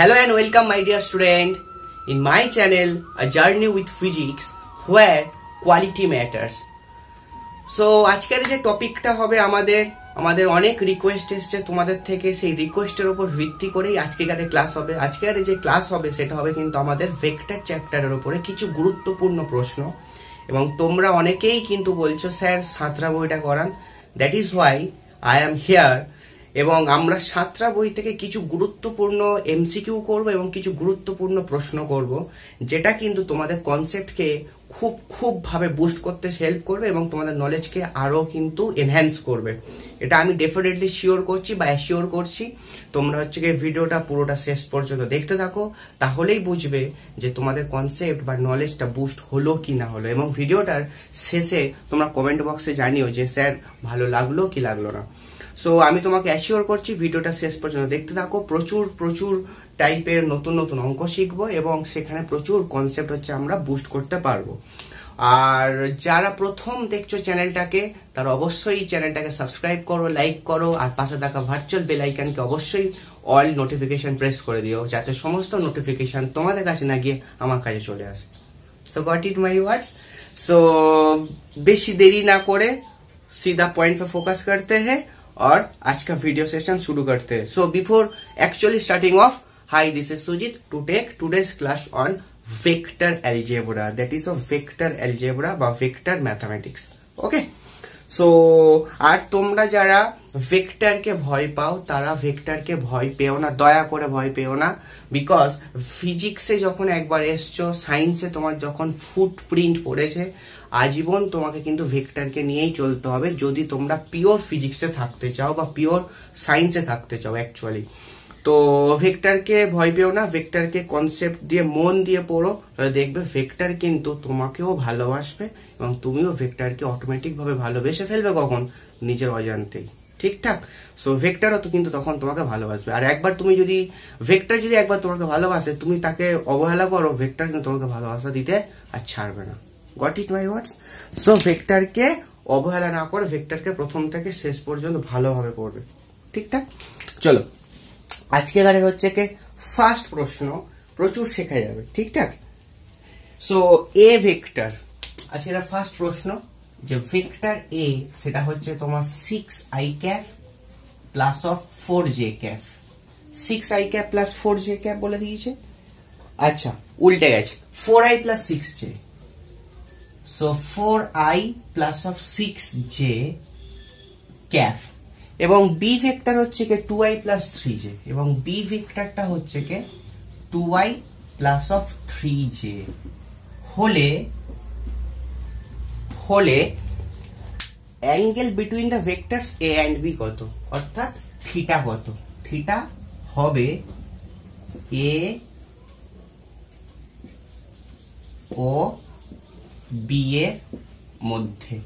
Hello and welcome my dear student in my channel A Journey with Physics where quality matters. So আজকের যে টপিকটা হবে আমাদের অনেক রিকোয়েস্ট এসেছে তোমাদের থেকে, সেই রিকোয়েস্টের উপর ভিত্তি করেই আজকের ক্লাস হবে। আজকের যে ক্লাস হবে সেটা হবে কিন্তু আমাদের ভেক্টর চ্যাপ্টারের উপরে কিছু গুরুত্বপূর্ণ প্রশ্ন, এবং তোমরা অনেকেই কিন্তু বলছো স্যার সাঁতরা বইটা করান, that is why I am here. এবং আমরা সাঁতরা বই থেকে কিছু গুরুত্বপূর্ণ এমসিকিউ করব এবং কিছু গুরুত্বপূর্ণ প্রশ্ন করব, যেটা কিন্তু তোমাদের কনসেপ্টকে খুব ভাবে বুস্ট করতে হেল্প করবে এবং তোমাদের নলেজকে আরো কিন্তু এনহ্যান্স করবে। এটা আমি ডেফিনেটলি শিওর করছি বা অ্যাসিওর করছি। তোমরা ভিডিওটা পুরোটা শেষ পর্যন্ত দেখতে থাকো, তাহলেই বুঝবে যে তোমাদের কনসেপ্ট বা নলেজটা বুস্ট হলো কি না হলো। এবং ভিডিওটার শেষে তোমরা কমেন্ট বক্সে জানিও যে স্যার ভালো লাগলো কি লাগলো না। সো আমি তোমাকে অ্যাসিওর করছি ভিডিওটা শেষ পর্যন্ত দেখতে থাকো। প্রচুর টাইপের নতুন অঙ্ক শিখবো এবং সেখানে প্রচুর কনসেপ্ট আমরা বুস্ট করতে পারবো। আর যারা প্রথম দেখছো চ্যানেলটাকে, তারা অবশ্যই চ্যানেলটাকে সাবস্ক্রাইব করো, লাইক করো, আর পাশে থাকা ভার্চুয়াল বেল আইকনকে অবশ্যই অল নোটিফিকেশন প্রেস করে দিও, যাতে সমস্ত নোটিফিকেশন তোমাদের কাছে না গিয়ে আমার কাছে চলে আসে। সো গট ইট মাই ওয়ার্ডস। सो বেশি দেরি না করে सीधा पॉइंट पे फोकस करते हैं और आज का वीडियो सेशन शुरू करते हैं। So before actually starting off, hi this is Sujit to take today's class on vector algebra, that is a vector algebra বা वेक्टर मैथमेटिक्स। ओके, सो আর তোমরা যারা ভেক্টরকে ভয় পাও তারা ভেক্টরকে ভয় পেও না, দয়া করে ভয় পেও না। বিকজ ফিজিক্সে যখন একবার এসছো, সায়েন্সে তোমার যখন ফুটপ্রিন্ট পড়েছে, আজীবন তোমাকে কিন্তু ভেক্টরকে নিয়েই চলতে হবে যদি তোমরা পিওর ফিজিক্সে থাকতে চাও বা পিওর সায়েন্সে থাকতে চাও অ্যাকচুয়ালি। তো ভেক্টরকে ভয় পেও না, ভেক্টরকে কনসেপ্ট দিয়ে মন দিয়ে পড়ো, তাহলে দেখবে ভেক্টর কিন্তু তোমাকেও ভালোবাসবে এবং তুমিও ভেক্টরকে অটোমেটিক ভাবে ভালোবেসে ফেলবে। কখন? নিজের অজান্তেই। ঠিকঠাক। সো ভেক্টরও তো কিন্তু তখন তোমাকে ভালোবাসবে। আর একবার তুমি যদি ভেক্টর যদি একবার তোমাকে ভালোবাসে, তুমি তাকে অবহেলা করো, ভেক্টর কিন্তু তোমাকে ভালোবাসা দিতে আর ছাড়বে না। Got it my words. So ভেক্টরকে অবহেলা না করে ভেক্টরকে প্রথম থেকে শেষ পর্যন্ত ভালোভাবে পড়বে। ঠিকঠাক। চলো, আজকে গানের হচ্ছে কি ফার্স্ট প্রশ্ন, প্রচুর শেখা যাবে। ঠিকঠাক। সো এ ভেক্টর, আচ্ছা এটা ফার্স্ট প্রশ্ন, যে ভেক্টর এ সেটা হচ্ছে তোমার 6i cap plus of 4j cap. 6i cap plus 4j cap বলে দিয়েছে। আচ্ছা উল্টে গেছে, 4i plus 6j। So 4i plus of 6j cap, এবং বি ভেক্টর হচ্ছে কি 2i প্লাস 3j, এবং বি ভেক্টরটা হচ্ছে কি 2i প্লাস অফ 3j হলে angle between the vectors A and B কত, অর্থাৎ থিটা কত। থিটা হবে এ ও বি এর মধ্যে,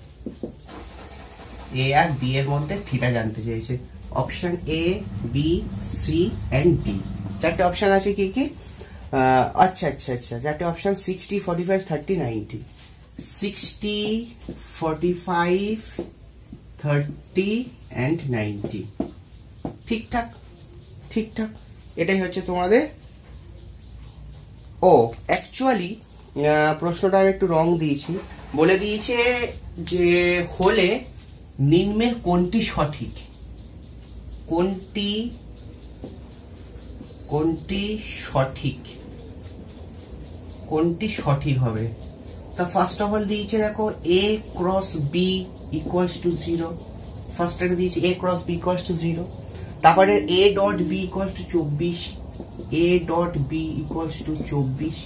এ আর বি এর মধ্যে থিটা জানতে চাইছে। Option A, B, C and D, চারটে অপশন আছে। কি কি? আচ্ছা, চারটে অপশন 60, 45, 30, 90। 60, 45, 30 and 90। ঠিকঠাক। এটাই হচ্ছে তোমাদের। ও অ্যাকচুয়ালি প্রশ্নটা আমি একটু রং দিয়েছি, বলে দিয়েছে যে হলে নিম্নের কোনটি সঠিক, কোনটি সঠিক হবে। তা ফার্স্ট অফ অল দিয়েছে দেখো A cross B equals to 0। First এটা দিয়েছে A cross B equals to 0। তারপরে A dot B equals to 24, A dot B equals to 24।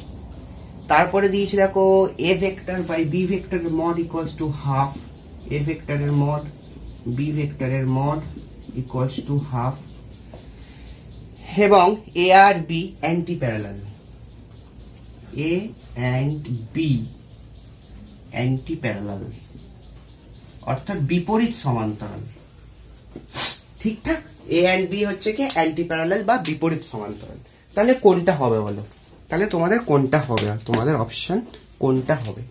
তারপরে দিয়েছে দেখো এ ভেক্টর বাই বি ভেক্টরের mod equals to half, A ভেক্টরের মড বি ভেক্টরের mod equals to half, এবং এ আর B anti parallel, A and B anti parallel অর্থাৎ বিপরীত সমান্তরাল। ঠিকঠাক। এ অ্যান্ড বি হচ্ছে কি অ্যান্টি প্যারালাল বা বিপরীত সমান্তরাল। তাহলে কোনটা হবে বলো, তাহলে তোমাদের কোনটা হবে, তোমাদের অপশন কোনটা হবে।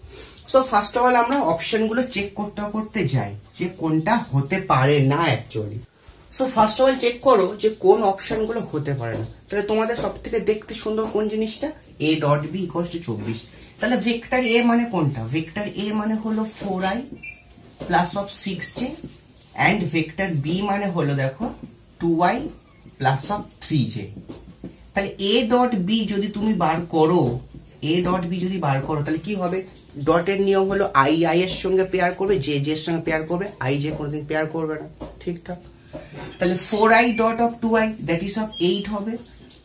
সো ফার্স্ট অফ অল আমরা অপশন গুলো চেক করতে যাই যে কোনটা হতে পারে না actually. So first of all check করো যে কোন অপশন গুলো হতে পারে না। তাহলে তোমাদের সব থেকে দেখতে সুন্দর কোন জিনিসটা, a dot b equals to 24। তাহলে ভেক্টর a মানে কোনটা, ভেক্টর a মানে হলো 4i plus of 6j and vector b মানে হলো দেখো 2i প্লাস অফ 3j। তাহলে a ডট b যদি তুমি বার করো, a ডট b যদি বার করো তাহলে কি হবে, ডটের নিয়ম হলো i i এর সঙ্গে পেয়ার করবে, j j এর সঙ্গে পেয়ার করবে, i j কোনোদিন পেয়ার করবে না, ঠিকঠাক। তাহলে 4i dot of 2i that is of 8 হবে,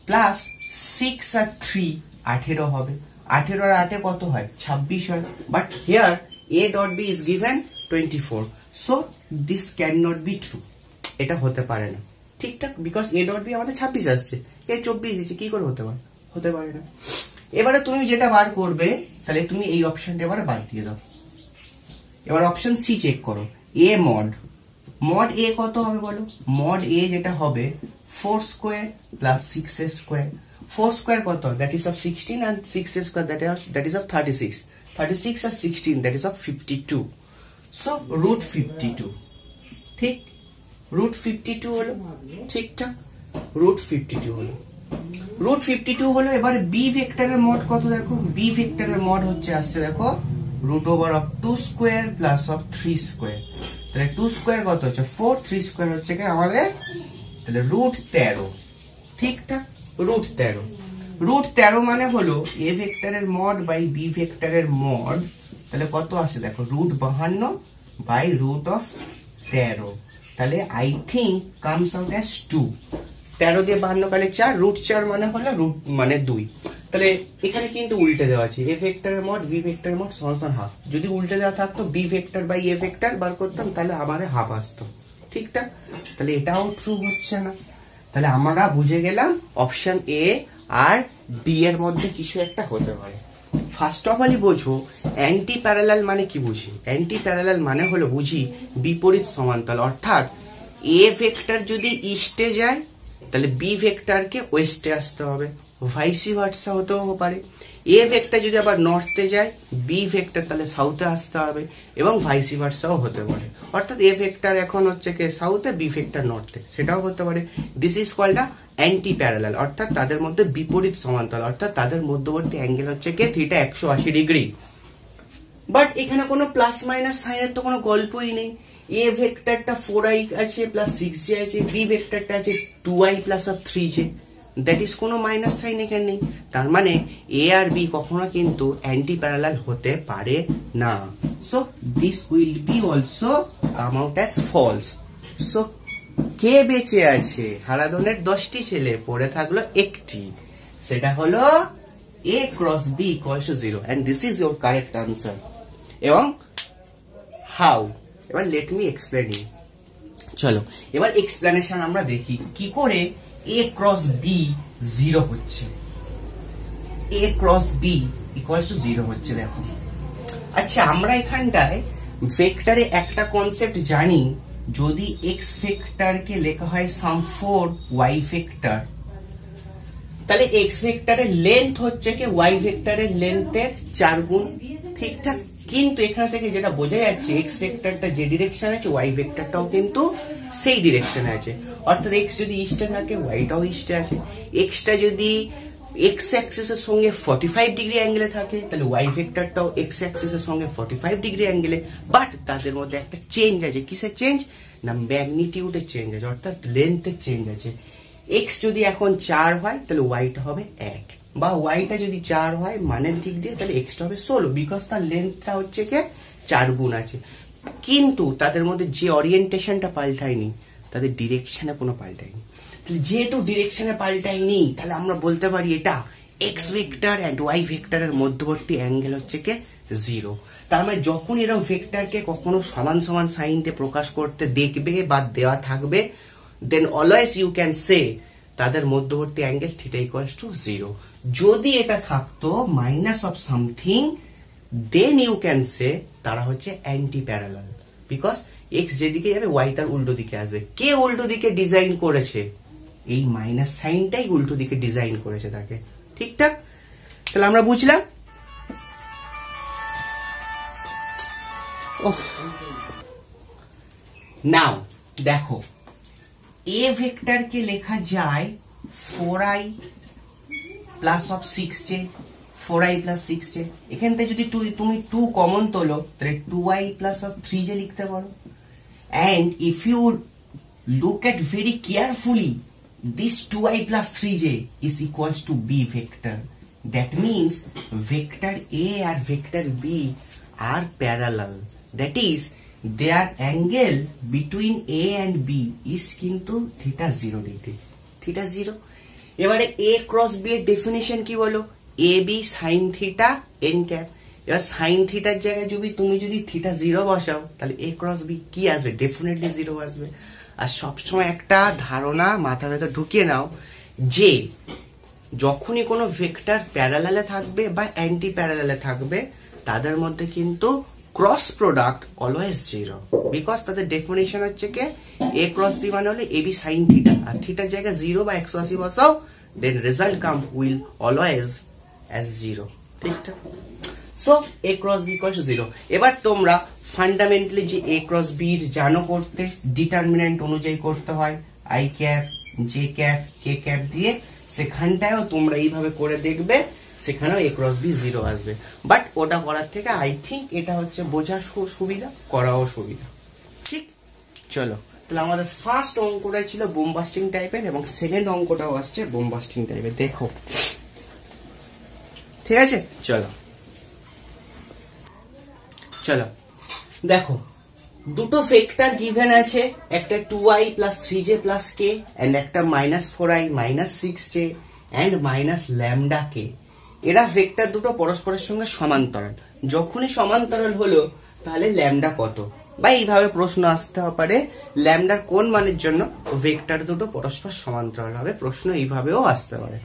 প্লাস 6 আর 3 18 হবে, 18 আর 8 কত হয় 26 হয়, but here a dot b is given 24, so this can not be true, এটা হতে পারে না, ঠিকঠাক, বিকজ a ডট b আমাদের 26 আসছে, এ 24 দিচ্ছে, কি করে হতে পারে, হতে পারে না। এবারে তুমি যেটা বার করবে, তাহলে তুমি এই অপশনটা এবারে বাদ দিয়ে দাও। এবার অপশন সি চেক করো, a মড, মড a কত হবে বলো, মড a যেটা হবে 4 square plus 6a square, 4 square কত, that is of 16 and 6a square that is of 36, 36 আর 16 that is of 52, so root 52, ঠিক, রুট 52 হলো, ঠিকঠাক, রুট 52 হলো, রুট 52 হলো। এবারে বি ভেক্টরের মড কত দেখো, বি ভেক্টরের মড হচ্ছে আসছে দেখো root over of 2 square plus of 3 square, তাহলে 2 স্কয়ার কত হচ্ছে 4, 3 স্কয়ার হচ্ছে কি আমাদের তাহলে রুট 13, ঠিকঠাক, রুট 13, রুট 13 মানে হলো এ ভেক্টরের মড বাই বি ভেক্টরের মড, তাহলে কত আসে দেখো রুট 52 বাই রুট অফ 13, তাহলে I think comes out as 2, 13 দিয়ে 52 কালে 4, রুট 4 মানে হলো রুট মানে 2, তাহলে এখানে কিন্তু উল্টে দেওয়া আছে, এ ভেক্টরের মড বি ভেক্টরের মড সমান হাফ, যদি উল্টে দেওয়া থাকতো B vector by A vector বার করতাম তাহলে আমাদের হাফ আসতো, ঠিকঠাক, তাহলে এটাও ট্রু হচ্ছে না। তাহলে আমরা বুঝে গেলাম অপশন এ আর ডি এর মধ্যে কিছু একটা হতে পারে। ফার্স্ট অফ অলই বোঝো অ্যান্টি প্যারালাল মানে কি বুঝি, অ্যান্টি প্যারালাল মানে হলো বুঝি বিপরীত সমান্তরাল, অর্থাৎ এ ভেক্টর যদি ইস্টে যায় তাহলে বি ভেক্টরকে ওয়েস্টে আসতে হবে, ভাইসি ভার্সা হতেও পারে, এ ভেক্টর যদি আবার নর্থে যায় বি ভেক্টর তাহলে সাউথে আসতে হবে, এবং ভাইসি ভার্সাও হতে পারে, অর্থাৎ এ ভেক্টর এখন হচ্ছে কি সাউথে বি ভেক্টর নর্থে, সেটাও হতে পারে। This is called a anti parallel, অর্থাৎ তাদের মধ্যে বিপরীত সমান্তরাল, অর্থাৎ তাদের মধ্যবর্তী অ্যাঙ্গেল হচ্ছে কি থিটা 180 ডিগ্রি। বাট এখানে কোনো প্লাস মাইনাস সাইনের তো কোনো গল্পই নেই, এ ভেক্টরটা 4i আছে প্লাস 6j আছে, বি ভেক্টরটা আছে 2i plus of 3j, that is কোনো মাইনাস সাইন এখানে নেই, তার মানে এ আর বি কখনো কিন্তু অ্যান্টি প্যারালাল হতে পারে না, so this will be also come out as false. So কে বেঁচে আছে, হারাধনের 10টি ছেলে, পড়ে থাকলো একটি, সেটা হলো a cross b equals to 0, and this is your correct answer. এবং হাউ, এবার লেট মি এক্সপ্লেন ইউ, চলো এবার এক্সপ্লেনেশন আমরা দেখি কি করে a ক্রস b 0 হচ্ছে, a cross b equals to 0 হচ্ছে। দেখো আচ্ছা, আমরা এখানটায় ভেক্টরে একটা কনসেপ্ট জানি, যদি x ভেক্টরকে লেখা হয় সাম 4 y ভেক্টর, তাহলে x ভেক্টরের লেন্থ হচ্ছে কি y ভেক্টরের লেন্থের 4 গুণ, ঠিকঠাক, কিন্তু এখান থেকে যেটা বোঝা যাচ্ছে x ভেক্টরটা যে ডিরেকশনে আছে y ভেক্টরটাও কিন্তু সেই ডিরেকশনে আছে, অর্থাৎ x যদি ইস্টে থাকে y টাও ইস্টে আছে, x টা যদি x অ্যাক্সিসের সঙ্গে 45 ডিগ্রি অ্যাঙ্গেলে থাকে তাহলে y ভেক্টরটাও x অ্যাক্সিসের সঙ্গে 45 ডিগ্রি অ্যাঙ্গেলে, বাট তাদের মধ্যে একটা চেঞ্জ আছে, কিসের চেঞ্জ না ম্যাগনিটিউডের চেঞ্জ আছে, অর্থাৎ লেন্থের চেঞ্জ আছে। x যদি এখন 4 হয় তাহলে y টা হবে 1, বা y টা যদি 4 হয় মানের দিক দিয়ে তাহলে x টা হবে 16, বিকজ তার লেন্থটা হচ্ছে কি 4 গুণ আছে, কিন্তু তাদের মধ্যে যে ওরিয়েন্টেশনটা পাল্টায়নি, তাদের ডিরেকশনে কোনো পাল্টায়নি, তাহলে যেহেতু ডিরেকশনে পাল্টায়নি তাহলে আমরা বলতে পারি এটা x ভেক্টর এন্ড y ভেক্টরের মধ্যবর্তী অ্যাঙ্গেল হচ্ছে কি 0। তার মানে যখন এরকম ভেক্টরকে কখনো সমান সমান সাইন দিয়ে প্রকাশ করতে দেখবে বা দেওয়া থাকবে, then always you can say তাদের মধ্যবর্তী অ্যাঙ্গেল থিটা ইকুয়ালস টু 0। যদি এটা থাকতো minus of something, then you can say তারা হচ্ছে অ্যান্টি প্যারালাল, বিকজ x যেদিকে যাবে y তার উল্টো দিকে আসবে। কে উল্টো দিকে ডিজাইন করেছে? এই মাইনাস সাইনটাই উল্টো দিকে ডিজাইন করেছে তাকে, ঠিকঠাক। তাহলে আমরা বুঝলাম। নাও দেখো এ ভেক্টর কে লেখা যায় 4i plus of 6j, 4i plus 6j। এখান থেকে যদি তুমি 2 কমন তোলো তাহলে 2i প্লাস অফ 3j লিখতে পারো। and if you look at very carefully, this 2i plus 3j is equals to b vector. That means vector a and vector b are parallel. That is, their angle between a and b is কিন্তু theta 0 degree. theta 0। এবারে a cross b এর definition কি বলো? ab sin theta n cap। এবার sin থিটার জায়গায় তুমি যদি থিটা 0 বসাও তাহলে a cross b কি আসবে? ডেফিনেটলি 0 আসবে। আর সবসময় একটা ধারণা মাথার ভেতর ঢুকিয়ে নাও যে যখনই কোনো ভেক্টর প্যারালালে থাকবে বা অ্যান্টি প্যারালালে থাকবে তাদের মধ্যে কিন্তু ক্রস প্রোডাক্ট অলওয়েজ 0, বিকজ তাদের ডেফিনিশন হচ্ছে কি a ক্রস b মানে হলো ab sin থিটা, আর থিটার জায়গায় 0 বা 180 বসাও then result come will always as 0। ঠিকঠাক? So a cross b equals 0। এবার তোমরা ফান্ডামেন্টালি যে a ক্রস b জানো করতে, ডিটারমিনেন্ট অনুযায়ী করতে হয় i cap j cap k cap দিয়ে, সেখানটায়ও তোমরা এইভাবে করে দেখবে, সেখানেও a ক্রস b 0 আসবে। বাট ওটা করার থেকে আই থিঙ্ক এটা হচ্ছে বোঝার সুবিধা, করাও সুবিধা। ঠিক? চলো, তাহলে আমাদের ফার্স্ট অঙ্কটা ছিল বোমবাস্টিং টাইপের এবং সেকেন্ড অঙ্কটাও আসছে বোমবাস্টিং টাইপের। দেখো, ঠিক আছে? চলো চলো দেখো, দুটো ভেক্টর গিভেন আছে, একটা 2i plus 3j plus k and একটা -4i minus 6j and minus lambda k। এরা ভেক্টর দুটো পরস্পরের সঙ্গে সমান্তরাল। যখনই সমান্তরাল হলো তাহলে ল্যামডা কত? বা এইভাবে প্রশ্ন আসতে পারে, ল্যামডার কোন মানের জন্য ভেক্টর দুটো পরস্পর সমান্তরাল হবে, প্রশ্ন এইভাবেও আসতে পারে।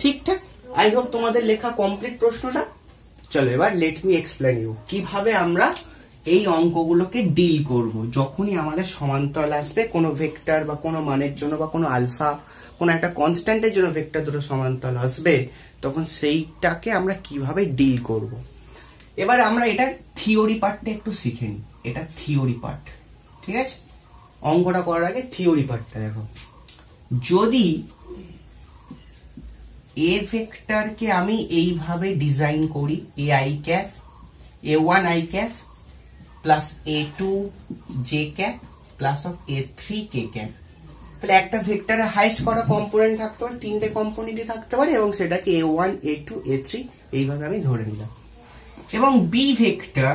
ঠিকঠাক? আই হোপ তোমাদের লেখা কমপ্লিট প্রশ্নটা। চলো এবার লেট মি এক্সপ্লেন ইউ কিভাবে আমরা এই অঙ্কগুলোকে ডিল করব। যখনই আমাদের সমান্তরাল আসবে কোনো ভেক্টর বা কোনো মানের জন্য বা কোনো আলফা কোনো একটা কনস্ট্যান্টের জন্য ভেক্টর দুটো সমান্তরাল আসবে, তখন সেইটাকে আমরা কিভাবে ডিল করব। এবার আমরা এটার থিওরি পার্টটা একটু শিখে নিই। এটা থিওরি পার্ট, ঠিক আছে? অঙ্কটা করার আগে থিওরি পার্টটা দেখো। যদি এ ভেক্টরকে আমি এইভাবে ডিজাইন করি, A I cap a1 i cap plus a2 j cap plus of a3 k cap, তাহলে একটা ভেক্টরের হাইয়েস্ট কটা কম্পোনেন্ট থাকতে পারে? 3টে কম্পোনেন্টই থাকতে পারে, এবং সেটাকে a1 a2 a3 এইভাবে আমি ধরে নিলাম। এবং বি ভেক্টর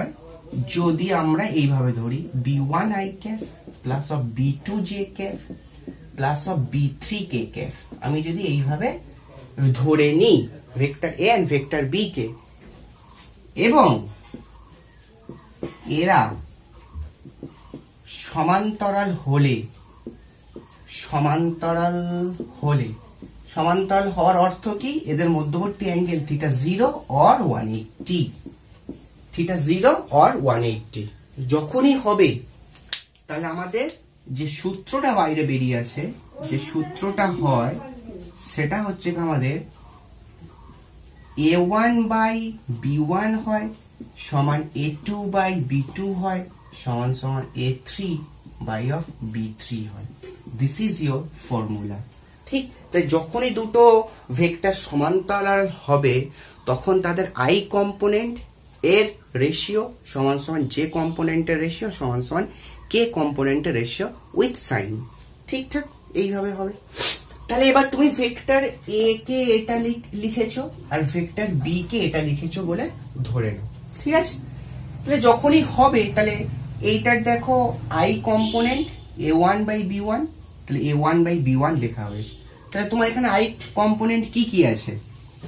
যদি আমরা এইভাবে ধরি, b1 i cap plus of b2 j cap plus of b3 k cap, আমি যদি এইভাবে ধরে নিই vector A and vector B কে, এবং এরা সমান্তরাল হলে সমান্তরাল হওয়ার অর্থ কি? এদের মধ্যবর্তী angle theta 0 or 180, theta 0 or 180 যখনই হবে, তাহলে আমাদের যে সূত্রটা বাইরে বেরিয়ে আসে, যে সূত্রটা হয় সেটা হচ্ছে আমাদের a1 বাই b1 হয় সমান a2 বাই b2 হয় সমান সমান a3 বাই অফ b3 হয়। This is your formula. ঠিক? তাই যখনই দুটো ভেক্টর সমান্তরাল হবে তখন তাদের আই কম্পোনেন্ট এর রেশিও সমান সমান জে কম্পোনেন্টের রেশিও সমান সমান কে কম্পোনেন্টের রেশিও উইথ সাইন। ঠিকঠাক? এইভাবে হবে। তাহলে এবার তুমি ভেক্টর এ কে এটা লিখেছো আর ভেক্টর বি কে এটা লিখেছো বলে ধরে নাও। ঠিক আছে? তাহলে যখনই হবে তাহলে এইটার দেখো I component a1 by b1, তাহলে a1 বাই b1 লেখা হয়েছে। তাহলে তোমার এখানে আই কম্পোনেন্ট কি কি আছে?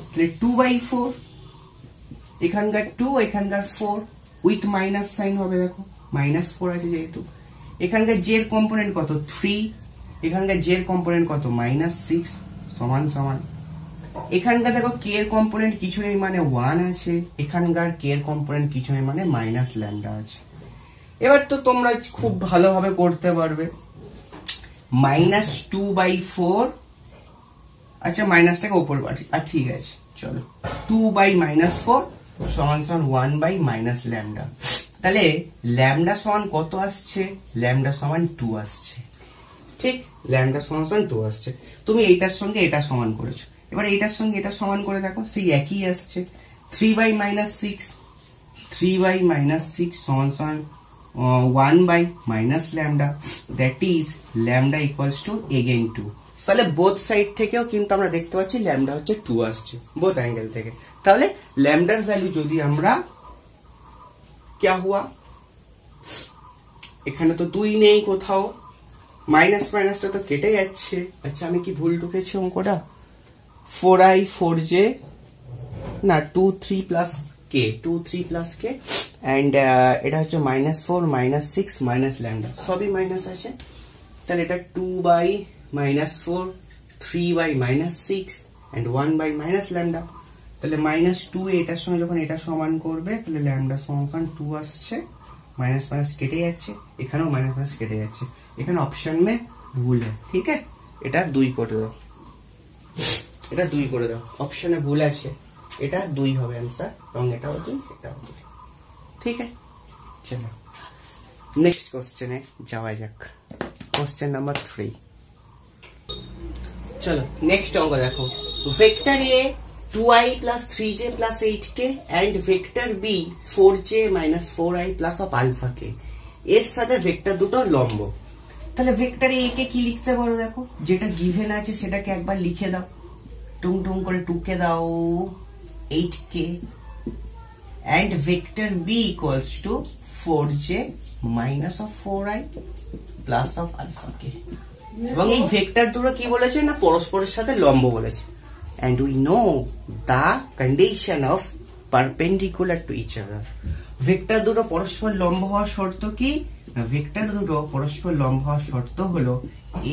তাহলে 2/4, এখানকার 2 এখানকার 4 উইথ মাইনাস সাইন হবে, দেখো -4 আছে যেহেতু। এখানকার জে এর কম্পোনেন্ট কত? 3, এখানকার জে এর কম্পোনেন্ট কত? -6 সমান সমান। এখানকার দেখো কে এর কম্পোনেন্ট কিছু নেই মানে 1 আছে, এখানকার কে এর কম্পোনেন্ট কিছু নেই মানে মাইনাস ল্যামডা আছে। এবার তো তোমরা খুব ভালোভাবে করতে পারবে। -2/4, আচ্ছা মাইনাসটাকে উপর পাঠি, আর ঠিক আছে চলো, 2/-4 সমান সমান 1/- ল্যামডা। তাহলে ল্যামডা সমান কত আসছে? ল্যামডা সমান 2 আসছে। ঠিক, ল্যামডা সমান 2 আসছে। তুমি এইটার সঙ্গে এটা সমান করেছো, এবার এইটার সঙ্গে এটা সমান করে দেখো, সেই একই আসছে। 3/-6, 3/-6 সমান 1/- lambda, that is lambda equals to again 2। তাহলে বোথ সাইড থেকেও কিন্তু আমরা দেখতে পাচ্ছি ল্যামডা হচ্ছে 2 আসছে, বোথ অ্যাঙ্গেল থেকে। তাহলে ল্যামডার ভ্যালু যদি আমরা क्या हुआ, এখানে তো 2 নেই কোথাও, মাইনাস মাইনাসটা তো কেটে যাচ্ছে। আচ্ছা আমি কি ভুল ঢুকেছি অঙ্কটা? 4i 4j না 2 3 plus K, 2 3 plus K, and এটা হচ্ছে -4 -6 মাইনাস ল্যামডা, সবই মাইনাস আছে। তাহলে এটা 2/-4, 3/-6 এন্ড 1/- ল্যামডা। তাহলে -2 এটার সঙ্গে যখন এটা সমান করবে তাহলে ল্যামডা সমান 2 আসছে, মাইনাস মাইনাস কেটে যাচ্ছে, এখানেও মাইনাস মাইনাস কেটে যাচ্ছে। এখানে অপশন মে ভুল है, ঠিক আছে, এটা 2 করে দাও, এটা 2 করে দাও, অপশনে ভুল আছে, এটা 2 হবে आंसर, এবং এটাও 2, এটাও 2, ঠিক আছে। চলো নেক্সট কোশ্চেনে যাওয়া যাক, কোশ্চেন নাম্বার 3। চলো নেক্সট অঙ্ক দেখো, vector A 2i plus 3j plus 8k and vector b 4j minus 4i plus of alpha k এর সাথে ভেক্টর দুটো লম্ব। তাহলে ভেক্টর এ কে কি লিখতে পারো দেখো, যেটা গিভেন আছে সেটাকে একবার লিখে দাও, টুং টুং করে টুকে দাও 8k and vector b equals to 4j minus of 4i plus of alpha k। এবং এই ভেক্টর দুটো কি বলেছে না, পরস্পরের সাথে লম্ব বলেছে। And we know the condition of perpendicular to each other. Vector দুটো পরস্পর লম্ব হওয়ার শর্ত কি? ভেক্টর দুটো পরস্পর লম্ব হওয়ার শর্ত হলো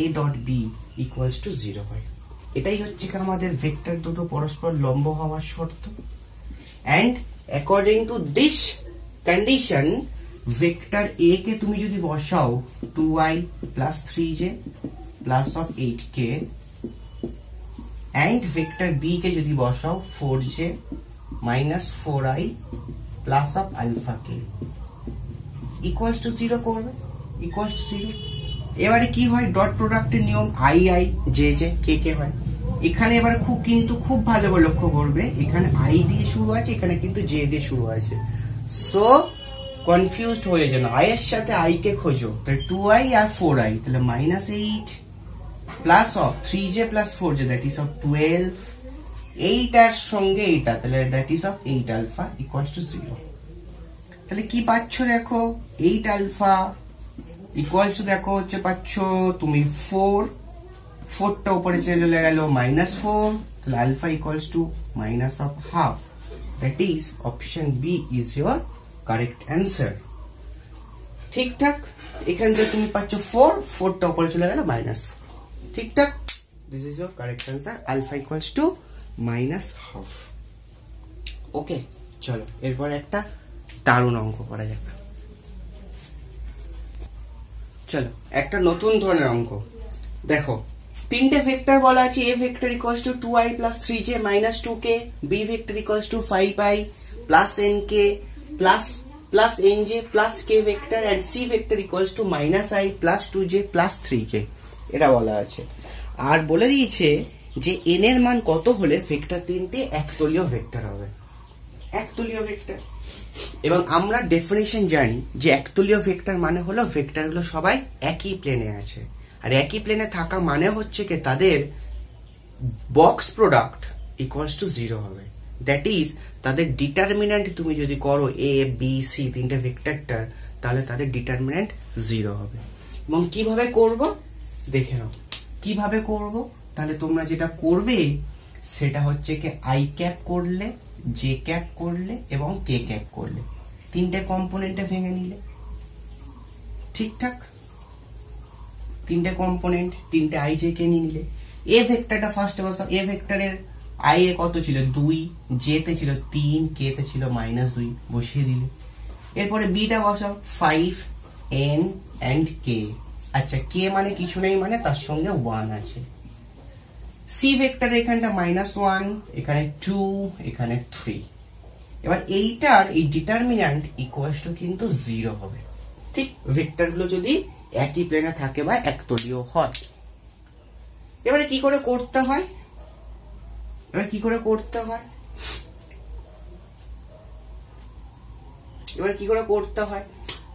a dot b equals to 0 হয়। এটাই হচ্ছে কি আমাদের ভেক্টর দুটো পরস্পর লম্ব হওয়ার শর্ত। And according to this condition, vector a কে তুমি যদি বসাও 2i plus 3j plus of 8k and vector b के যদি বসাও 4j minus 4i plus of alpha k equals to 0 করবে, equals to 0। এবারে কি হয়, ডট প্রোডাক্টের নিয়ম i i j j k k হয়। এখানে এবারে খুব ভালো করে লক্ষ্য করবে, এখানে i দিয়ে শুরু আছে, এখানে কিন্তু j দিয়ে শুরু আছে, সো কনফিউজড হয়ে যেন i এর সাথে i কে খোঁজো, তাহলে 2i আর 4i, তাহলে -8 plus of 3j plus 4j that is of 12, 8 আর সঙ্গে এইটা, তাহলে that is of 8 alpha equals to 0। তাহলে কি পাচ্ছ দেখো, 8 alpha equals to দেখো হচ্ছে পাচ্ছ তুমি 4 টা উপরে চলে গেল -4, তাহলে alpha equals to minus of half, that is option B is your correct answer। ঠিকঠাক, এখান থেকে তুমি পাচ্ছ 4 টা উপরে চলে গেল -4, ঠিকঠাক, this is your correct answer, alpha equals to -half। ওকে, চলো এরপর একটা দারুণ অঙ্ক করা যাক। চলো একটা নতুন ধরনের অঙ্ক দেখো, তিনটে ভেক্টর বলা আছে, a vector equals two 2i plus 3j minus 2k, b vector equals two 5i plus nk plus nj plus k vector and c vector equals to -i plus 2j plus 3k এটা বলা আছে। আর বলে দিয়েছে যে n এর মান কত হলে ভেক্টর তিনটে একতলীয় ভেক্টর হবে, একতলীয় ভেক্টর। এবং আমরা ডেফিনিশন জানি যে একতলীয় ভেক্টর মানে হলো ভেক্টরগুলো সবাই একই প্লেনে আছে, আর একই প্লেনে থাকা মানে হচ্ছে কি তাদের বক্স প্রোডাক্ট ইকুয়ালস টু 0 হবে, দ্যাট ইজ তাদের ডিটারমিন্যান্ট তুমি যদি করো a b c তিনটে ভেক্টরটার, তাহলে তাদের ডিটারমিন্যান্ট 0 হবে। এবং কিভাবে করব দেখে নাও, কিভাবে করব, তাহলে তোমরা যেটা করবে সেটা হচ্ছে কি i ক্যাপ করলে, j ক্যাপ করলে এবং k ক্যাপ করলে, তিনটে কম্পোনেন্টে ভেঙে নিলে, ঠিকঠাক, তিনটে কম্পোনেন্ট, তিনটে i j কে নিয়ে নিলে। a ভেক্টরটা ফার্স্টে বসাও, a ভেক্টরের i এ কত ছিল 2, j তে ছিল 3, k তে ছিল -2, বসিয়ে দিলে। এরপরে b টা বসাও 5 n and k, আচ্ছা k মানে কিছু নেই, মানে তার সঙ্গে 1 আছে। c ভেক্টর এখানটা -1, এখানে 2, এখানে 3। এবার এইটার এই ডিটারমিন্যান্ট ইকুয়ালস টু কিন্তু 0 হবে, ঠিক, ভেক্টরগুলো যদি একই প্লেনে থাকে বা একতলীয় হয়। এবারে কি করে করতে হয়,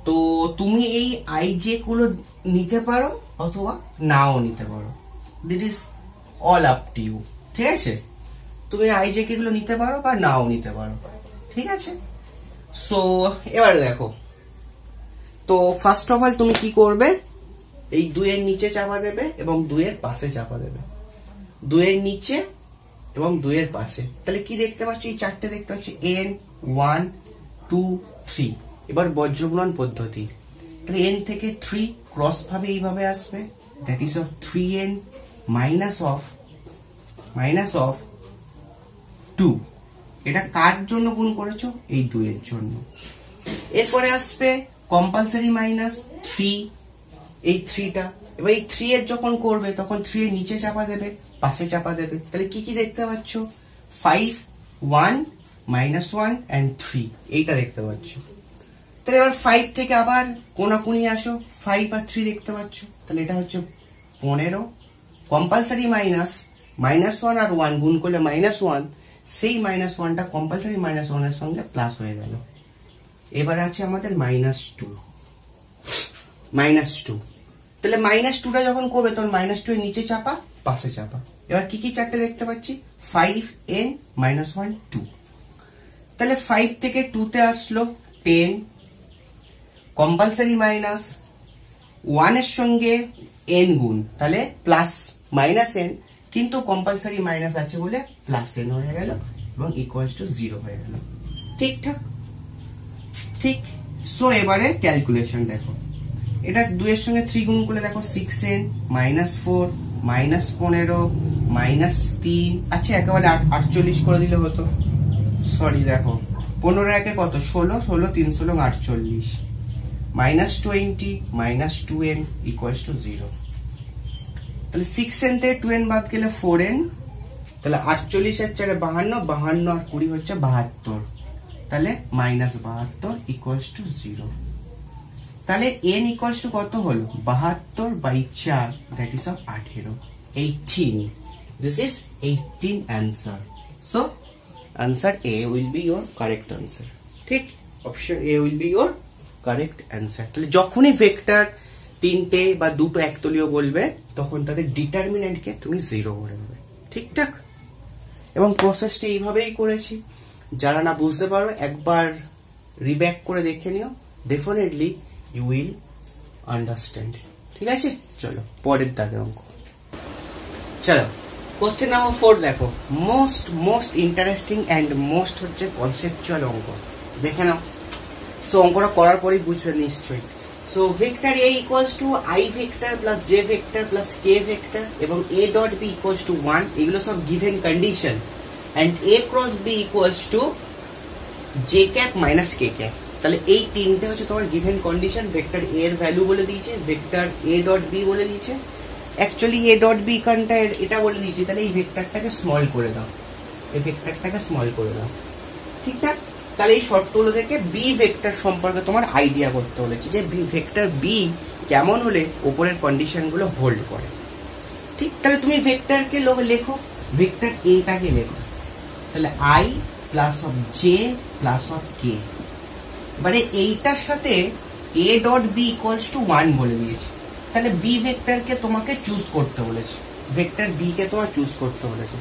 তো তুমি এই আইজে গুলো নিতে পারো অথবা নাও নিতে পারো, that is all up to you. ঠিক আছে, তুমি আইজে গুলো নিতে পারো বা নাও নিতে পারো। ঠিক আছে, সো এবারে দেখো, তো ফার্স্ট অফ অল তুমি কি করবে, এই 2 এর নিচে চাপা দেবে এবং 2 এর পাশে চাপা দেবে, 2 এর নিচে এবং 2 এর পাশে। তাহলে কি দেখতে পাচ্ছ, এই চারটে দেখতে পাচ্ছ, n 1 2 3। এবার বজ্রগুণন পদ্ধতি, তাহলে n থেকে 3 ক্রস ভাবে এইভাবে আসবে, that is of 3n minus of 2। এটা কার জন্য গুণ করেছো, এই 2 এর জন্য। এরপরে আসবে কম্পালসারি মাইনাস 3, এই 3টা। এবার এই 3 এর যখন করবে তখন 3 এর নিচে চাপা দেবে, পাশে চাপা দেবে। তাহলে কি কি দেখতে পাচ্ছ, 5 1 -1 and 3, এইটা দেখতে পাচ্ছ। তাহলে এবার 5 থেকে আবার কোনাকুনি আসো, 5 আর 3 দেখতে পাচ্ছ, তাহলে এটা হচ্ছে 15। কম্পালসারি -1 আর 1 গুণ করলে -1, সেই -1টা কম্পালসারি -1 এর সঙ্গে প্লাস হয়ে গেল। এবার আছে আমাদের -2। তাহলে -2টা যখন করবে তখন -2 এর নিচে চাপা, পাশে চাপা। এবার কি কি চারটে দেখতে পাচ্ছি, 5n -1 2। তাহলে 5 থেকে 2 তে আসলো 10, কম্পালসারি -1 এর সঙ্গে n গুণ, তাহলে প্লাস -n, কিন্তু কম্পালসারি মাইনাস আছে বলে +n হয়ে গেল এবং ইকুয়ালস টু 0 হয়ে গেল। ঠিকঠাক, ঠিক। সো এবারে ক্যালকুলেশন দেখো, এটা 2 এর সঙ্গে 3 গুণ করলে দেখো 6n -4 -15 -3, আচ্ছা একেবারে 48 করে দিলে হতো। সরি দেখো, 15 একে কত, 16 16 3 16 48, -20 -2n ইকুয়ালস টু 0। তাহলে 6n থেকে 2n বাদ গেলে 4n, তাহলে 48 এর 4 52, 52 আর 20 হচ্ছে 72, তাহলে -72 ইকুয়ালস টু 0। তাহলে n ইকুয়ালস টু কত হলো, 72/4, that is of 18, 18। This is 18 answer. So answer A will be your correct answer. ঠিক, option A will be your correct answer। তাহলে যখনই ভেক্টর 3টে বা 2টো একতলীয় বলবে তখন তাদের ডিটারমিনেন্টকে তুমি 0 করে দেবে। ঠিকঠাক, এবং প্রসেসটা এইভাবেই করেছি। যারা না বুঝতে পারো একবার রিব্যাক করে দেখে নিও, ডেফিনেটলি ইউ উইল আন্ডারস্ট্যান্ড। ঠিক আছে, চলো পরের দাগের অঙ্ক। চলো কোশ্চেন নাম্বার 4 দেখো, মোস্ট ইন্টারেস্টিং এন্ড মোস্ট হচ্ছে কনসেপচুয়াল অঙ্ক, দেখে নাও। সো অঙ্কটা করার পরেই বুঝবে নিশ্চয়ই। So vector A equals to I vector plus J vector plus K vector এবং A dot B equals to 1, এগুলো সব given condition. And A cross B equals to J cap minus K cap. তাহলে এই তিনটে হচ্ছে তোমার given condition. Vector A এর value বলে দিয়েছে, ভেক্টর A ডট B বলে দিয়েছে, অ্যাকচুয়ালি A ডট B কানটা এটা বলে দিয়েছে। তাহলে এই ভেক্টরটাকে স্মল করে দাও, এই ভেক্টরটাকে স্মল করে দাও। ঠিকঠাক, তাহলে এই শর্তগুলো থেকে বি ভেক্টর সম্পর্কে তোমার আইডিয়া করতে বলেছে যে ভেক্টর বি কেমন হলে উপরের কন্ডিশন গুলো হোল্ড করে। ঠিক, তাহলে তুমি ভেক্টরকে লেখো, ভেক্টর এটাকে লেখো, তাহলে I plus of J plus of K. এবারে এইটার সাথে A dot B equals to 1 বলে দিয়েছে। তাহলে বি ভেক্টরকে তোমাকে চুজ করতে বলেছে, ভেক্টর বি কে তোমার চুজ করতে বলেছে।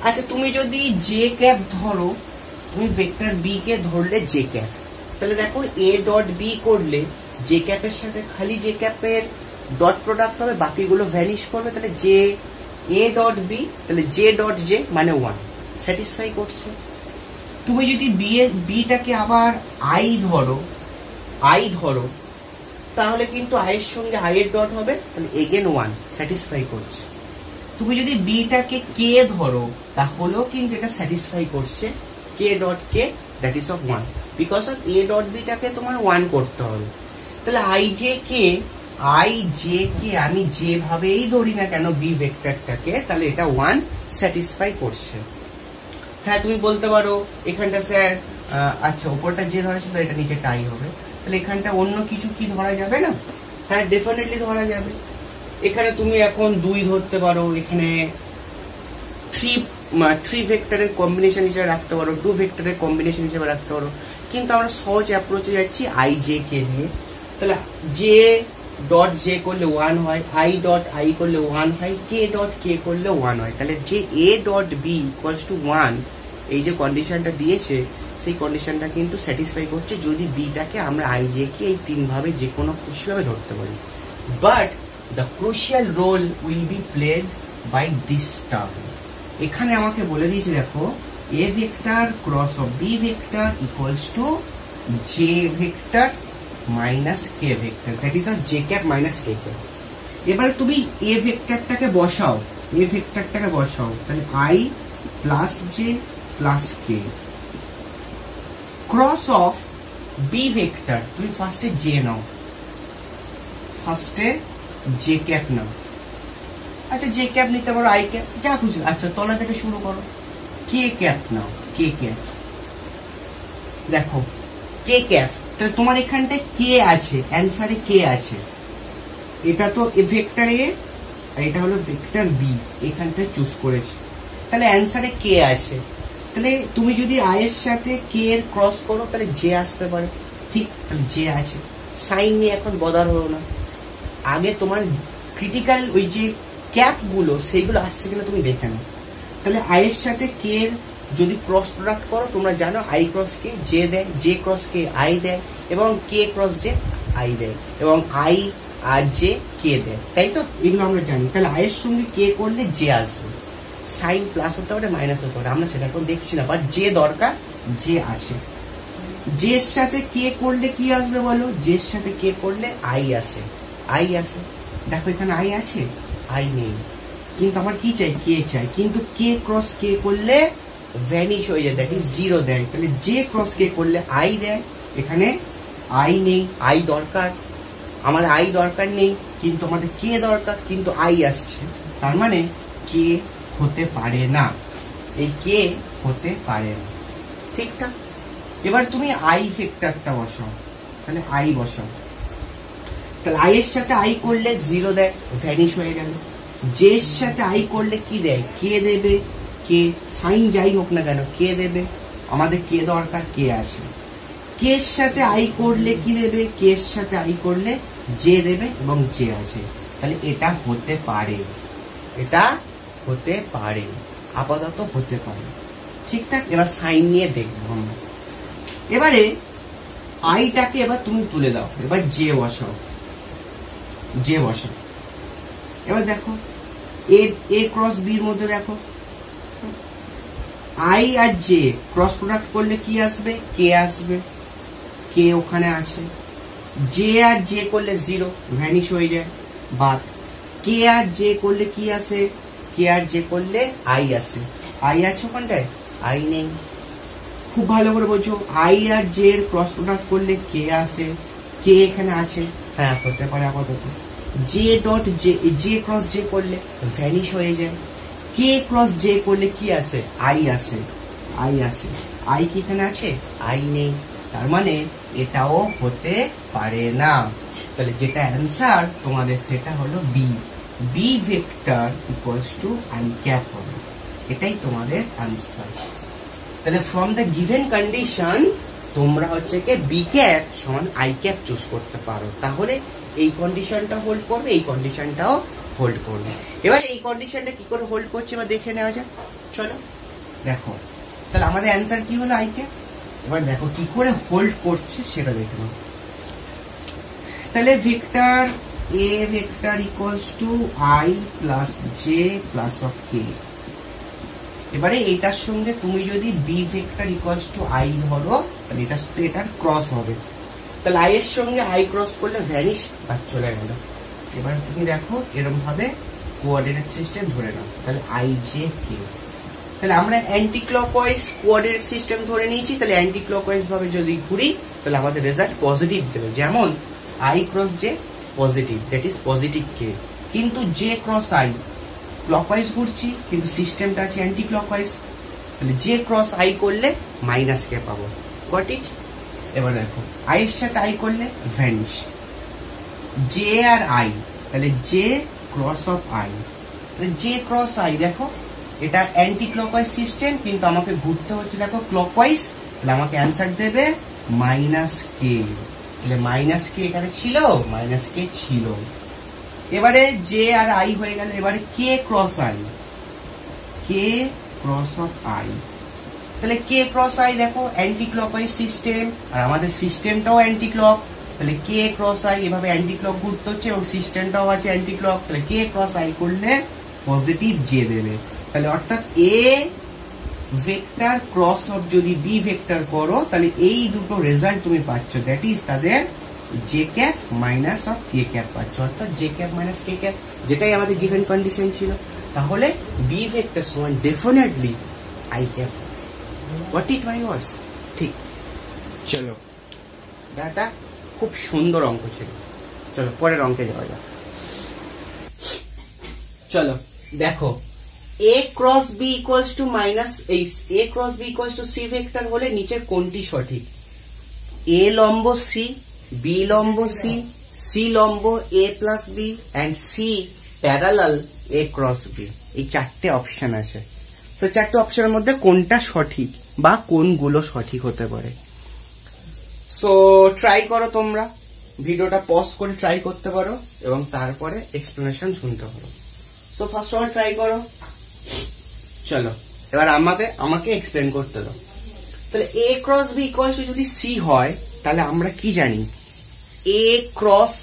আচ্ছা তুমি যদি জে ক্যাপ ধরো, তুমি ভেক্টর বি কে ধরলে জে ক্যাপ, তাহলে দেখো এ ডট বি করলে জে ক্যাপের সাথে খালি জে ক্যাপের ডট প্রোডাক্ট হবে, বাকিগুলো ভ্যানিশ করবে। তাহলে জে এ ডট বি, তাহলে জে ডট জে মানে 1, স্যাটিসফাই করছে। তুমি যদি বিটাকে আবার আই ধরো তাহলে কিন্তু আই এর সঙ্গে আই এর ডট হবে, তাহলে এগেন 1, স্যাটিসফাই করছে। তুমি যদি বিটাকে কে ধরো তাহলেও কিন্তু এটা স্যাটিসফাই করছে, K dot K that is of 1, because of A dot বিটাকে তোমার 1 করতে হবে। তাহলে আই জে কে আমি যেভাবেই ধরি না কেন বি ভেক্টরটাকে, তাহলে এটা 1 স্যাটিসফাই করছে। হ্যাঁ তুমি বলতে পারো এখানটা স্যার আচ্ছা উপরটা যে ধরেছে এটা নিচে টাই হবে, তাহলে এখানটা অন্য কিছু কি ধরা যাবে না? হ্যাঁ ডেফিনেটলি ধরা যাবে। এখানে তুমি এখন 2 ধরতে পারো, এখানে 3 ভেক্টরের কম্বিনেশন হিসেবে রাখতে পারো, 2 ভেক্টরের কম্বিনেশন হিসেবে রাখতে পারো, কিন্তু আমরা সহজ অ্যাপ্রোচে যাচ্ছি আই জে কে দিয়ে। তাহলে জে ডট জে করলে 1 হয়, আই ডট আই করলে 1 হয়, কে ডট কে করলে 1 হয়। তাহলে যে A dot B equals to 1 এই যে কন্ডিশনটা দিয়েছে সেই কন্ডিশনটা কিন্তু স্যাটিসফাই করছে যদি বিটাকে আমরা আই জে কে এই 3 ভাবে যে কোনো খুশিভাবে ধরতে পারি। But the crucial role will be played by this term. এখানে আমাকে বলে দিয়েছে দেখো A vector cross of B vector equals to J vector minus K vector, that is J cap minus K cap. এবারে তুমি এ ভেক্টরটাকে বসাও, A ভেক্টরটাকে বসাও, তাহলে I plus J plus K cross of B vector. তুমি ফার্স্টে J নাও, ফার্স্টে জে ক্যাপ নাও, আচ্ছা জে ক্যাপ নিতে পারো, আই ক্যাপ যা খুশি, আচ্ছা তলা থেকে শুরু করো, কে ক্যাপ নাও, কে ক্যাপ। দেখো কে ক্যাপ, তাহলে তোমার এখানটায় কে আছে, অ্যান্সারে কে আছে, এটা তো ভেক্টর এ আর এটা হলো ভেক্টর বি, এখানটায় চুজ করেছি, তাহলে অ্যান্সারে কে আছে। তাহলে তুমি যদি আই এর সাথে কে এর ক্রস করো তাহলে জে আসতে পারে, ঠিক, তাহলে জে আছে। সাইন নিয়ে এখন বদার হলো না, আগে তোমার ক্রিটিক্যাল ওই যে ক্যাপ গুলো সেইগুলো আসছে কিনা তুমি দেখে নাও। তাহলে আই এর সাথে কে এর যদি ক্রস প্রোডাক্ট করো তোমরা জানো আই ক্রস কে জে দেয়, জে ক্রস কে আই দেয়, এবং কে ক্রস জে আই দেয়, এবং আই আর জে কে দেয়, তাই তো এগুলো আমরা জানি। তাহলে আই এর সঙ্গে কে করলে জে আসবে, সাইন প্লাস হতে পারে মাইনাস হতে পারে, আমরা সেটা এখন দেখছি না, বাট যে দরকার যে আছে। জে এর সাথে কে করলে কি আসবে বলো, জে এর সাথে কে করলে আই আসে, আই আসে। দেখো এখানে আই আছে, আই নেই, কিন্তু আমার কি চাই, কে চাই, কিন্তু কে ক্রস কে করলে ভ্যানিশ হয়ে যায়, দ্যাট ইজ 0 দেয়। তাহলে জে ক্রস কে করলে আই দেয়, এখানে আই নেই, আই দরকার, আমার আই দরকার নেই, কিন্তু আমাদের কে দরকার, কিন্তু আই আসছে, তার মানে কে হতে পারে না, এই কে হতে পারে না, ঠিকঠাক। এবার তুমি আই ভেক্টরটা বসাও, তাহলে আই বসাও, তাহলে আই এর সাথে আই করলে 0 দেয়, ভ্যানিশ হয়ে গেল। জে এর সাথে আই করলে কি দেয়, কে দেবে, কে সাইন যাই হোক না কেন কে দেবে, আমাদের কে দরকার, কে আছে। কে এর সাথে আই করলে কি দেবে, কে এর সাথে আই করলে জে দেবে, এবং জে আছে, তাহলে এটা হতে পারে, এটা হতে পারে, আপাতত হতে পারে, ঠিকঠাক। এবার সাইন নিয়ে দেখবো আমরা। এবারে আইটাকে এবার তুমি তুলে দাও, এবার জে বসাও, জে বসাও। এবার দেখো এ ক্রস বির মধ্যে দেখো আই আর জে ক্রস প্রোডাক্ট করলে কি আসবে, কে আসবে, কে ওখানে আছে। জে আর জে করলে 0 ভ্যানিশ হয়ে যায়, বাদ। কে আর জে করলে কি আসে, কে আর জে করলে আই আসে, আই আছে ওখানটায়, আই নেই। খুব ভালো করে বলছো, আই আর জে এর ক্রস প্রোডাক্ট করলে কে আসে, কে এখানে আছে, হ্যাঁ হতে পারে আপাতত। J dot J, J cross J করলে ভ্যানিশ হয়ে যায়, কে ক্রস জে করলে কি আসে, আই আসে, আই আসে, আই কি এখানে আছে, আই নেই, তার মানে এটাও হতে পারে না। তাহলে যেটা অ্যান্সার তোমাদের সেটা হলো B, B vector equals to I cap হবে, এটাই তোমাদের অ্যান্সার। তাহলে ফ্রম দ্য গিভেন কন্ডিশন তোমরা হচ্ছে কি বি ক্যাপ সমান আই ক্যাপ চুজ করতে পারো, তাহলে এই কন্ডিশনটা হোল্ড করবে, এই কন্ডিশনটাও হোল্ড করবে। এবার এই কন্ডিশনটা কি করে হোল্ড করছে এবার দেখে নেওয়া যাক, চলো দেখো। তাহলে আমাদের অ্যান্সার কি হলো আই ক্যাপ, এবার দেখো কি করে হোল্ড করছে সেটা দেখে নাও। তাহলে vector A vector equals to I plus J plus of K. এবারে এইটার সঙ্গে তুমি যদি B vector equals to I ধরো তাহলে এটার সাথে এটার ক্রস হবে, তাহলে আই এর সঙ্গে আই ক্রস করলে ভ্যানিশ আর চলে গেল। এবার তুমি দেখো এরকম ভাবে কোঅর্ডিনেট সিস্টেম ধরে নাও, তাহলে আই জে কে। তাহলে আমরা অ্যান্টি ক্লকওয়াইজ কোঅর্ডিনেট সিস্টেম ধরে নিয়েছি, তাহলে অ্যান্টি ক্লকওয়াইজ ভাবে যদি ঘুরি তাহলে আমাদের রেজাল্ট পজিটিভ দেবে, যেমন I cross J positive, that is positive K. কিন্তু জে ক্রস আই ক্লকওয়াইজ ঘুরছি কিন্তু সিস্টেমটা আছে অ্যান্টি ক্লকওয়াইজ, তাহলে জে ক্রস আই করলে মাইনাস কে পাবো, গট ইট। এবার দেখো আই এর সাথে আই করলে ভ্যানিশ, জে আর আই, তাহলে J cross of I, J cross I দেখো এটা অ্যান্টি ক্লকওয়াইজ সিস্টেম, কিন্তু আমাকে ঘুরতে হচ্ছে দেখো ক্লকওয়াইজ, তাহলে আমাকে অ্যান্সার দেবে মাইনাস কে। তাহলে মাইনাস কে এখানে ছিল, মাইনাস কে ছিল। এবারে জে আর আই হয়ে গেল, এবারে K cross I, K cross of I, তাহলে কে ক্রস আই দেখো অ্যান্টি ক্লকওয়াইজ সিস্টেম, আর আমাদের সিস্টেমটাও অ্যান্টি ক্লক, তাহলে কে ক্রস আই এভাবে অ্যান্টি ক্লক ঘুরতে হচ্ছে এবং সিস্টেমটাও আছে অ্যান্টি ক্লক, তাহলে কে ক্রস আই করলে পজিটিভ জে দেবে। তাহলে অর্থাৎ এ ভেক্টর ক্রস অফ যদি বি ভেক্টর করো, তাহলে এই দুটো রেজাল্ট তুমি পাচ্ছ, দ্যাট ইজ তাদের J cap minus of K cap পাচ্ছ, অর্থাৎ J cap minus K cap, যেটাই আমাদের গিভেন কন্ডিশন ছিল। তাহলে বি ভেক্টর সমান definitely I cap. What it my words? ঠিক। চলো, এটা খুব সুন্দর অঙ্ক ছিল। চলো পরের অঙ্কে যাওয়া যাক। চলো দেখো, a cross b equals to minus a cross b equals to C vector হলে নিচে কোনটি সঠিক? a লম্ব c, b লম্ব c, c লম্ব a plus b and c parallel a cross b, এই চারটে অপশন আছে। সো চারটে অপশনের মধ্যে কোনটা সঠিক বা কোনগুলো সঠিক হতে পারে? সো ট্রাই করো, তোমরা ভিডিওটা পজ করে ট্রাই করতে পারো এবং তারপরে এক্সপ্লেনেশন শুনতে পারো। So first of all try করো। চলো এবার আমাকে এক্সপ্লেন করতে দাও। তাহলে a cross b equals two যদি c হয়, তাহলে আমরা কি জানি? a cross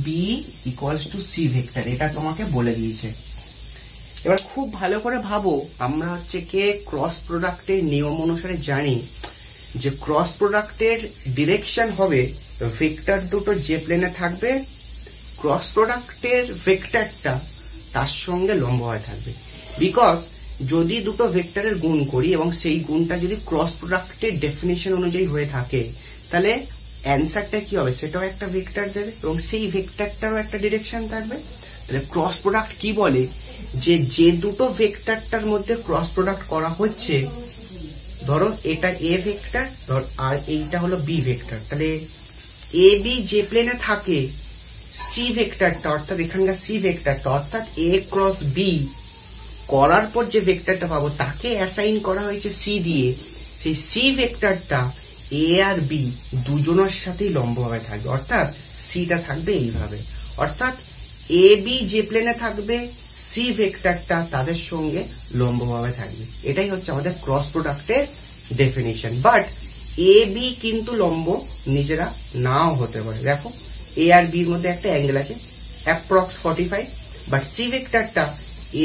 b equals two c vector, এটা তোমাকে বলে দিয়েছে। এবার খুব ভালো করে ভাবো, আমরা হচ্ছে কে ক্রস প্রোডাক্টের নিয়ম অনুসারে জানি যে ক্রস প্রোডাক্টের ডিরেকশন হবে ভেক্টর দুটো যে প্লেনে থাকবে, ক্রস প্রোডাক্টের ভেক্টরটা তার সঙ্গে লম্ব হয়ে থাকবে। বিকজ যদি দুটো ভেক্টরের গুণ করি এবং সেই গুণটা যদি ক্রস প্রোডাক্টের ডেফিনিশন অনুযায়ী হয়ে থাকে, তাহলে অ্যান্সারটা কি হবে? সেটাও একটা ভেক্টর দেবে এবং সেই ভেক্টরটারও একটা ডিরেকশন থাকবে। তাহলে ক্রস প্রোডাক্ট কি বলে? যে দুটো ভেক্টরটার মধ্যে ক্রস প্রোডাক্ট করা হচ্ছে, ধরো এটা এ ভেক্টর আর এইটা হলো বি ভেক্টর, তাহলে এ বি যে প্লেনে থাকে সি ভেক্টরটা অর্থাৎ এখানকার সি ভেক্টরটা অর্থাৎ এ ক্রস বি করার পর যে ভেক্টরটা পাবো তাকে অ্যাসাইন করা হয়েছে সি দিয়ে, সেই সি ভেক্টরটা এ আর বি দুজনের সাথেই লম্বভাবে থাকবে, অর্থাৎ সিটা থাকবে এইভাবে। অর্থাৎ এ বি যে প্লেনে থাকবে, সি ভেক্টরটা তাদের সঙ্গে লম্বভাবে থাকবে। এটাই হচ্ছে আমাদের ক্রস প্রোডাক্টের ডেফিনিশন। বাট এ বি কিন্তু লম্ব নিজেরা নাও হতে পারে। দেখো এ আর বির মধ্যে একটা অ্যাঙ্গেল আছে অ্যাপ্রক্স 45, বাট সি ভেক্টরটা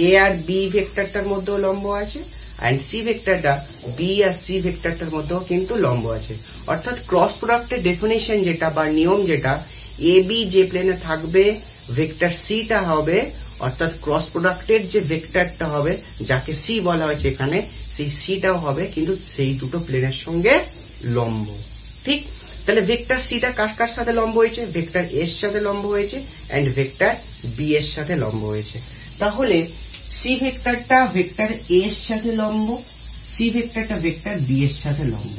এ আর বি ভেক্টরটার মধ্যেও লম্ব আছে এন্ড সি ভেক্টরটা বি আর সি ভেক্টরটার মধ্যেও কিন্তু লম্ব আছে। অর্থাৎ ক্রস প্রোডাক্টের ডেফিনিশন যেটা বা নিয়ম যেটা, এ বি যে প্লেনে থাকবে ভেক্টর সিটা হবে, অর্থাৎ ক্রস প্রোডাক্টের যে ভেক্টরটা হবে যাকে সি বলা হয়েছে এখানে, সেই সিটাও হবে কিন্তু সেই দুটো প্লেনের সঙ্গে লম্ব। ঠিক, তাহলে ভেক্টর সিটা কার কার সাথে লম্ব হয়েছে? ভেক্টর এর সাথে লম্ব হয়েছে এন্ড ভেক্টর বি এর সাথে লম্ব হয়েছে। তাহলে সি ভেক্টরটা ভেক্টর এ এর সাথে লম্ব, সি ভেক্টরটা ভেক্টর বি এর সাথে লম্ব।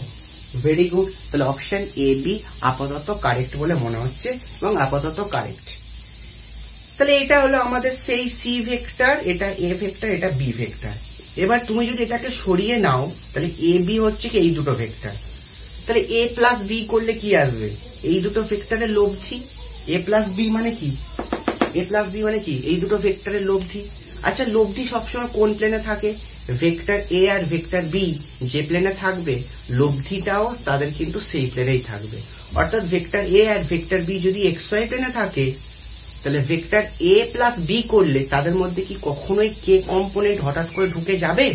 Very good. তাহলে অপশন এ বি আপাতত কারেক্ট বলে মনে হচ্ছে এবং আপাতত কারেক্ট। তাহলে এটা হলো আমাদের সেই সি ভেক্টর, এটা এ ভেক্টর, এটা বি ভেক্টর। এবার তুমি যদি এটাকে সরিয়ে নাও, তাহলে এ বি হচ্ছে কি এই দুটো ভেক্টর, তাহলে এ প্লাস বি করলে কি আসবে? এই দুটো ভেক্টরের লব্ধি। এ প্লাস বি মানে কি? এ প্লাস বি মানে কি? এই দুটো ভেক্টরের লব্ধি। আচ্ছা, লব্ধি সবসময় কোন প্লেনে থাকে? ভেক্টর এ আর ভেক্টর বি যে প্লেনে থাকবে, লব্ধিটাও তাদের কিন্তু সেই প্লেনেই থাকবে। অর্থাৎ ভেক্টর এ আর ভেক্টর বি যদি এক্স ওয়াই প্লেনে থাকে, তাহলে ভেক্টর এ প্লাস বি করলে তাদের মধ্যে কি কখনোই কে কম্পোনেন্ট হঠাৎ করে ঢুকে যাবে?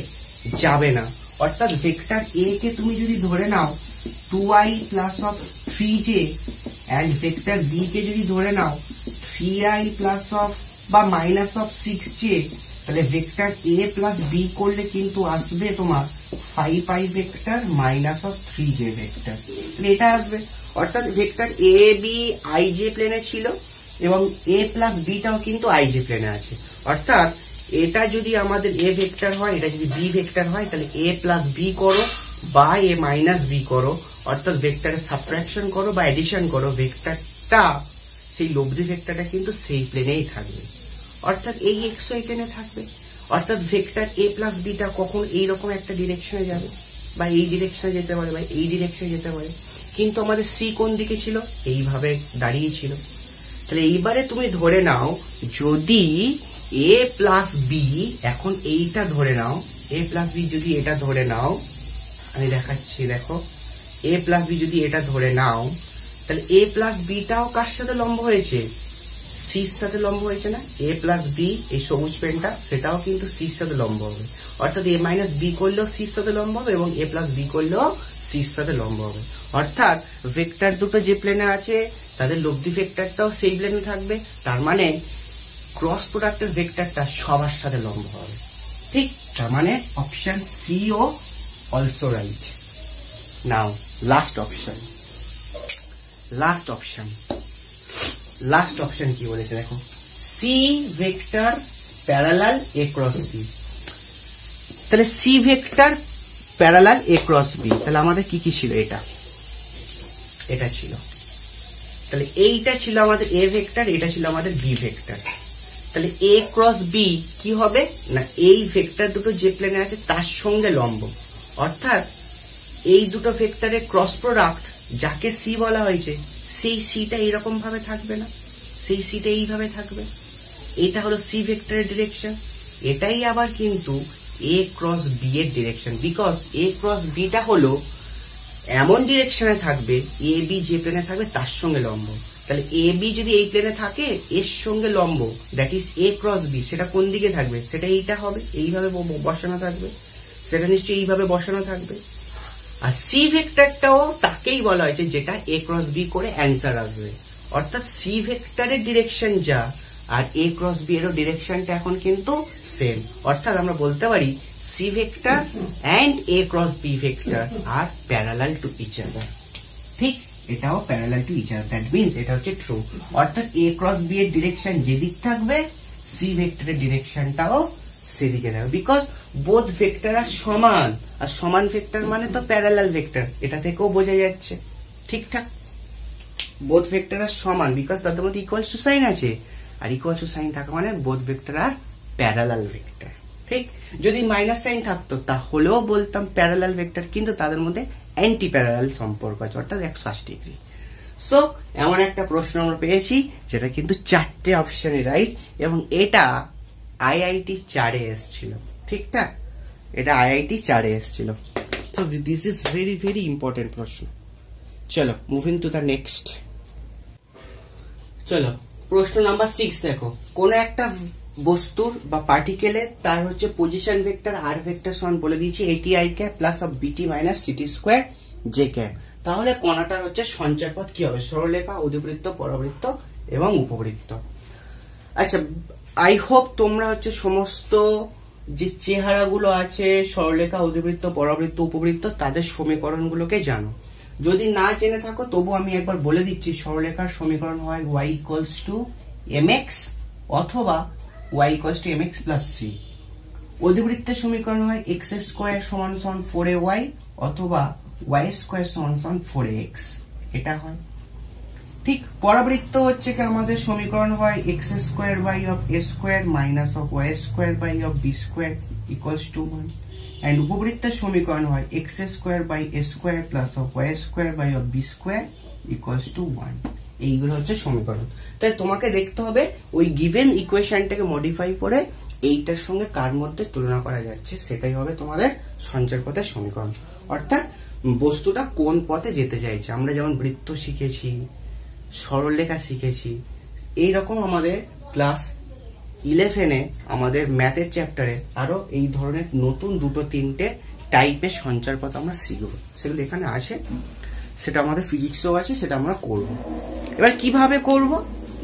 যাবে না। অর্থাৎ ভেক্টর এ কে তুমি যদি ধরে নাও 2i plus of 3j and vector B কে যদি ধরে নাও 3i প্লাস অফ বা মাইনাস অফ 6j, তাহলে ভেক্টর এ প্লাস বি করলে কিন্তু আসবে তোমার 5i vector minus of 3j vector, এটা আসবে। অর্থাৎ vector A B I J প্লেনে ছিল এবং এ প্লাস বিটাও কিন্তু আই জে প্লেনে আছে। অর্থাৎ এটা যদি আমাদের এ ভেক্টর হয়, এটা যদি বি ভেক্টর হয়, তাহলে এ প্লাস বি করো বা এ মাইনাস বি করো, অর্থাৎ ভেক্টরের সাবট্রাকশন করো বা এডিশন করো, ভেক্টরটা সেই লব্ধি ভেক্টরটা কিন্তু সেই প্লেনেই থাকবে, অর্থাৎ এই xy প্লেনে থাকবে। অর্থাৎ ভেক্টর a প্লাস বিটা কখন এইরকম একটা ডিরেকশনে যাবে, বা এই ডিরেকশনে যেতে পারে, বা এই ডিরেকশনে যেতে পারে, কিন্তু আমাদের সি কোন দিকে ছিল, এইভাবে দাঁড়িয়েছিল। তাহলে এইবারে তুমি ধরে নাও যদি a প্লাস বি, এখন এইটা ধরে নাও, a প্লাস বি যদি এটা ধরে নাও, আমি দেখাচ্ছি, দেখো a প্লাস বি যদি এটা ধরে নাও, তাহলে a প্লাস বিটাও কার সাথে লম্ব হয়েছে, সির সাথে লম্ব হয়েছে না। a প্লাস বি এই সবুজ পেনটা, সেটাও কিন্তু সির সাথে লম্ব হবে, অর্থাৎ a মাইনাস বি করলেও সির সাথে লম্ব হবে এবং a প্লাস বি করলেও সির সাথে লম্ব হবে। অর্থাৎ ভেক্টর দুটো যে প্লেনে আছে তাদের লব্ধি ভেক্টরটাও সেই প্লেনে থাকবে, তার মানে ক্রস প্রোডাক্টের ভেক্টরটা সবার সাথে লম্ব হবে। ঠিক, তার মানে অপশন সি ও অলসো রাইট। নাও লাস্ট অপশন, লাস্ট অপশন কি বলেছে দেখো, সি ভেক্টর প্যারালাল এ ক্রস বি। তাহলে সি ভেক্টর প্যারালাল এ ক্রস বি, তাহলে আমাদের কি কি ছিল, এটা ছিল, তাহলে এইটা ছিল আমাদের এ ভেক্টর, এটা ছিল আমাদের বি ভেক্টর। তাহলে এ ক্রস বি কি হবে না, এই ভেক্টর দুটো যে প্লেনে আছে তার সঙ্গে লম্ব, অর্থাৎ এই দুটো ভেক্টরের ক্রস প্রোডাক্ট যাকে সি বলা হয়েছে, সেই সিটা এইরকম ভাবে থাকবে না, সেই সিটা এইভাবে থাকবে। এটা হলো সি ভেক্টরের ডিরেকশন, এটাই আবার কিন্তু এ ক্রস বি এর direction, because A cross beta হলো এমন ডিরেকশনে থাকবে, এ বি যে প্লেনে থাকবে তার সঙ্গে লম্ব। তাহলে এ বি যদি এই প্লেনে থাকে, এর সঙ্গে লম্ব, that is A cross B, সেটা কোন দিকে থাকবে, সেটা এইটা হবে, এইভাবে বসানো থাকবে, সেটা নিশ্চয়ই এইভাবে বসানো থাকবে। আর সি ভেক্টরটাও তাকেই বলা হয়েছে যেটা এ ক্রস বি করে অ্যান্সার আসবে, অর্থাৎ সি ভেক্টরের ডিরেকশন যা আর এ ক্রস বি এরও ডিরেকশনটা এখন কিন্তু সেম, অর্থাৎ আমরা বলতে পারি C vector and A cross B vector আর প্যারালাল টু ইচ আদার। ঠিক, এটাও parallel to each other, that means এটা হচ্ছে ট্রু, অর্থাৎ এ ক্রস বি এর ডিরেকশন যেদিক থাকবে সি ভেক্টরের ডিরেকশনটাও সেদিকে থাকবে, বিকজ বোথ ভেক্টর আর সমান, আর সমান ভেক্টর মানে তো প্যারালাল ভেক্টর, এটা থেকেও বোঝা যাচ্ছে। ঠিকঠাক, বোথ ভেক্টর আর সমান, বিকজ তাদের মধ্যে ইকুয়াল টু সাইন আছে, আর ইকুয়াল টু সাইন থাকা মানে বোথ ভেক্টর আর প্যারালাল ভেক্টর। ঠিক, যদি মাইনাস সাইন থাকতো তাহলেও বলতাম প্যারালাল ভেক্টর, কিন্তু তাদের মধ্যে অ্যান্টি প্যারালাল সম্পর্ক আছে, অর্থাৎ 180 ডিগ্রি। সো এমন একটা প্রশ্ন আমরা পেয়েছি যেটা কিন্তু 4টে অপশনে রাইট, এবং এটা আইআইটি 4-এ এসেছিল। ঠিকঠাক, এটা আইআইটি 4-এ এসেছিল। So this is very very important প্রশ্ন। চলো মুভিং টু দ্য নেক্সট। চলো প্রশ্ন নাম্বার 6 দেখো, কোন একটা বস্তুর বা পার্টিকেলের তার হচ্ছে পজিশন ভেক্টর আর ভেক্টর সমান বলে দিয়েছি এটি I cap plus of B T minus CT square J cap. তাহলে কণাটার হচ্ছে সঞ্চারপথ কি হবে, সরলরেখা, অধিবৃত্ত, পরাবৃত্ত এবং উপবৃত্ত। আচ্ছা, আই হোপ তোমরা হচ্ছে সমস্ত যে চেহারাগুলো আছে সরলরেখা, অধিবৃত্ত, পরাবৃত্ত, উপবৃত্ত তাদের সমীকরণগুলোকে জানো। যদি না জেনে থাকো তবু আমি একবার বলে দিচ্ছি, সরলরেখার সমীকরণ হয় y ইকুয়ালস টু mx অথবা y equals to mx plus c। অধিবৃত্তের সমীকরণ হয় x স্কয়ার সমান সমান 4ay অথবা y স্কয়ার সমান সমান 4ax, এটা হয়। ঠিক, পরাবৃত্ত হচ্ছে কি আমাদের সমীকরণ হয় x square by of a square minus of y square by of b square equals to 1। And উপবৃত্তের সমীকরণ হয় x square by a square plus of y square by of b square equals to 1। এইগুলো হচ্ছে সমীকরণ। তাই তোমাকে দেখতে হবে ওই গিভেন ইকুয়েশনটাকে মডিফাই করে এইটার সঙ্গে কার মধ্যে তুলনা করা যাচ্ছে, সেটাই হবে তোমাদের সঞ্চারপথের সমীকরণ। অর্থাৎ বস্তুটা কোন পথে যেতে চাইছে। আমরা যেমন বৃত্ত শিখেছি, সরলরেখা শিখেছি, এইরকম আমাদের ক্লাস 11-এ আমাদের ম্যাথের চ্যাপ্টারে আরো এই ধরনের নতুন 2-3টে টাইপের সঞ্চারপথ আমরা শিখবো। সেগুলো এখানে আছে, সেটা আমাদের ফিজিক্সও আছে, সেটা আমরা করব। এবার কিভাবে করব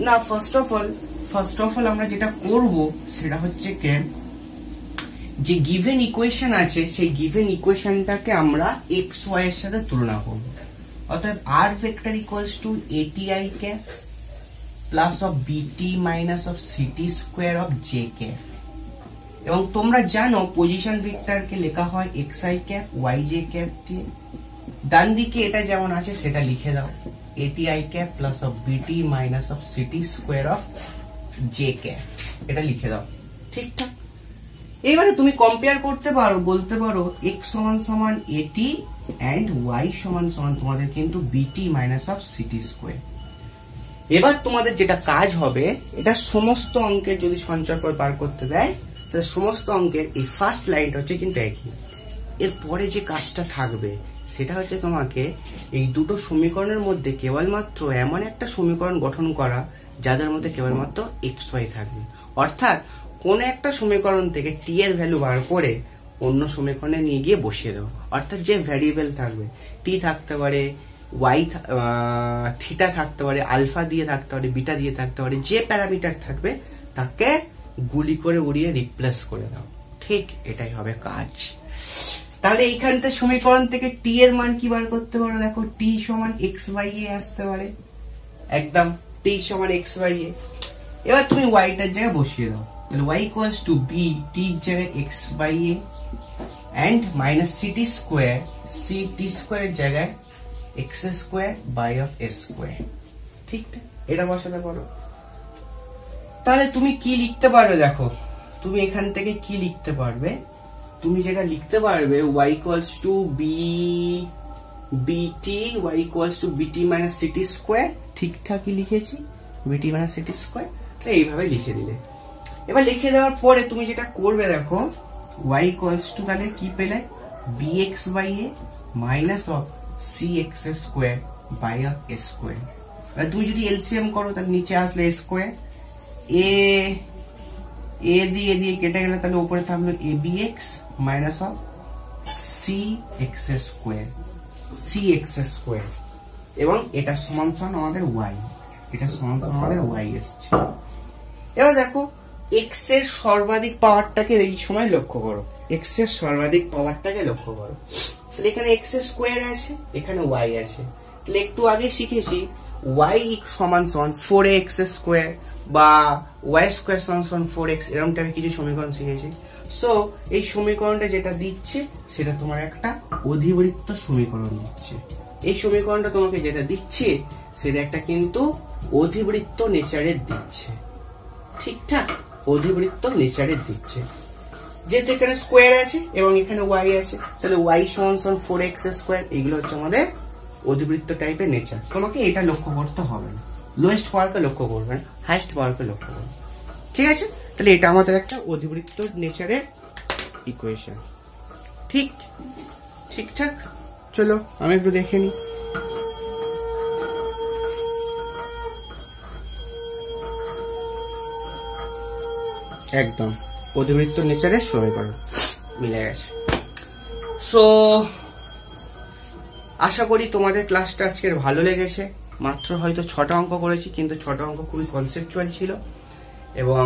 না, ফার্স্ট অফ অল আমরা যেটা করব সেটা হচ্ছে কে, যে গিভেন ইকুয়েশন আছে সেই গিভেন ইকুয়েশনটাকে আমরা এক্স ওয়াই এর সাথে তুলনা করব। অর্থাৎ R vector equals to A T I cap plus of B T minus of C T square of J cap. এবং তোমরা জানো পজিশন ভেক্টরকে লেখা হয় X I cap Y J cap দিয়ে, ডান দিকে এটা যেমন আছে সেটা লিখে দাও, এটি I cap plus of B T minus of C T square of J cap, এটা লিখে দাও। ঠিকঠাক। এবারে তুমি কম্পেয়ার করতে পারো, বলতে পারো এক্স সমান সমান এটি এন্ড ওয়াই সমান সমান তোমাদের কিন্তু বিটি মাইনাস অফ সিটি স্কোয়ার। এবার তোমাদের যেটা কাজ হবে, এটা সমস্ত অঙ্কের যদি সঞ্চয় পদ বার করতে দেয় তাহলে সমস্ত অঙ্কের এই ফার্স্ট লাইনটা হচ্ছে কিন্তু একই। এরপরে যে কাজটা থাকবে সেটা হচ্ছে তোমাকে এই দুটো সমীকরণের মধ্যে কেবলমাত্র এমন একটা সমীকরণ গঠন করা যাদের মধ্যে কেবলমাত্র এক্স ওয়াই থাকবে। অর্থাৎ কোন একটা সমীকরণ থেকে টি এর ভ্যালু বার করে অন্য সমীকরণে নিয়ে গিয়ে বসিয়ে দেবো। অর্থাৎ যে ভ্যারিয়েবল থাকবে, টি থাকতে পারে, ওয়াই থিটা থাকতে পারে, আলফা দিয়ে থাকতে পারে, বিটা দিয়ে থাকতে পারে, যে প্যারামিটার থাকবে তাকে গুলি করে উড়িয়ে রিপ্লেস করে দাও। ঠিক এটাই হবে কাজ। তাহলে এইখানটা সমীকরণ থেকে টি এর মান কি বার করতে পারো? দেখো টি সমান এক্স বাই এ আসতে পারে, একদম টি সমান এক্স বাই এ। এবার তুমি ওয়াইটার জায়গায় বসিয়ে দাও, তাহলে ওয়াই ইকুয়ালস টু বি টির জায়গায় X by A and minus CT square, C T স্কোয়ারের জায়গায় X square by of A square. ঠিক, এটা বসাতে পারো। তাহলে তুমি কি লিখতে পারবে? দেখো তুমি এখান থেকে কি লিখতে পারবে, তুমি যেটা লিখতে পারবে y equals to bt, y equals to bt minus ct square, ঠিকঠাকই লিখেছি, bt minus ct square, তাহলে এইভাবে লিখে দিলে। এবার লিখে দেওয়ার পরে তুমি যেটা করবে দেখো y equals to তাহলে কি পেলে bx by a minus of cx square by of a square। তুমি যদি এলসিএম করো তাহলে নিচে আসলে a square, এ দিয়ে কেটে গেলে তাহলে উপরে থাকলো A B X minus of C X square, এবং এটা সমান সমান আমাদের ওয়াই, এটা সমান সমান আমাদের ওয়াই এসছে। এবার দেখো এক্স এর সর্বাধিক পাওয়ারটাকে এই সময় লক্ষ্য করো, এক্স এর সর্বাধিক পাওয়ারটাকে লক্ষ্য করো। তাহলে এখানে এক্স স্কোয়ার আছে, এখানে ওয়াই আছে। তাহলে একটু আগে শিখেছি ওয়াই সমান সমান 4x স্কোয়ার বা ওয়াই স্কোয়ার সমান সমান 4x, এরকম টাইপের কিছু সমীকরণ শিখেছি। সো এই সমীকরণটা যেটা দিচ্ছে সেটা তোমার একটা অধিবৃত্ত সমীকরণ দিচ্ছে। এই সমীকরণটা তোমাকে যেটা দিচ্ছে সেটা একটা কিন্তু অধিবৃত্ত নেচারের দিচ্ছে। ঠিকঠাক, অধিবৃত্ত নেচারের দিচ্ছে। যেহেতু এখানে স্কোয়ার আছে এবং এখানে ওয়াই আছে, তাহলে ওয়াই সমান সমান 4x স্কোয়ার, এগুলো হচ্ছে আমাদের অধিবৃত্ত টাইপের নেচার। তোমাকে এটা লক্ষ্য করতে হবে না, লোয়েস্ট পাওয়ারকে লক্ষ্য করবে না, হাইয়েস্ট পাওয়ারকে লক্ষ্য করবে। ঠিক আছে, তাহলে এটা আমাদের একটা অধিবৃত্ত নেচারের ইকুয়েশন। ঠিকঠাক। চলো আমি একটু দেখে নিই। একদম অধিবৃত্ত নেচারের সমীকরণ মিলে গেছে। সো আশা করি তোমাদের ক্লাসটা আজকের ভালো লেগেছে। মাত্র হয়তো 6টা অঙ্ক করেছি, কিন্তু 6টা অঙ্ক খুবই কনসেপচুয়াল ছিল এবং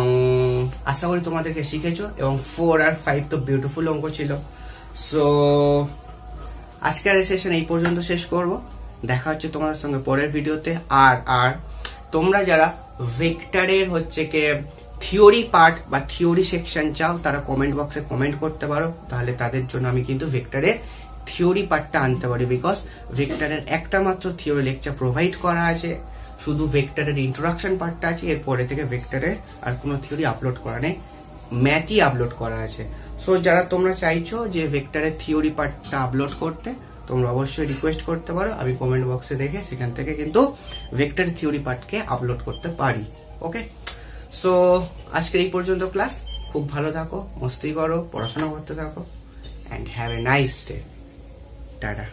আশা করি তোমাদেরকে শিখেছো। এবং 4 আর 5 তো বিউটিফুল অঙ্ক ছিল। সো আজকের সেশন এই পর্যন্ত শেষ করব। দেখা হচ্ছে তোমাদের সঙ্গে পরের ভিডিওতে। আর তোমরা যারা ভেক্টরের হচ্ছে কে থিওরি পার্ট বা থিওরি সেকশন চাও তারা কমেন্ট বক্সে কমেন্ট করতে পারো, তাহলে তাদের জন্য আমি কিন্তু ভেক্টরের থিওরি পার্টটা আনতে পারি। বিকজ ভেক্টরের একটা মাত্র থিওরি লেকচার প্রোভাইড করা আছে, শুধু ভেক্টরের ইন্ট্রোডাকশন পার্টটা আছে, এরপরে থেকে ভেক্টরের আর কোনো থিওরি আপলোড করা নেই, ম্যাথই আপলোড করা আছে। সো যারা তোমরা চাইছো যে ভেক্টরের থিওরি পার্টটা আপলোড করতে, তোমরা অবশ্যই রিকোয়েস্ট করতে পারো, আমি কমেন্ট বক্সে দেখে সেখান থেকে কিন্তু ভেক্টরের থিওরি পার্টকে আপলোড করতে পারি। ওকে, সো আজকে এই পর্যন্ত ক্লাস। খুব ভালো থাকো, মস্তি করো, পড়াশোনা করতে থাকো, and have a nice day. Tata.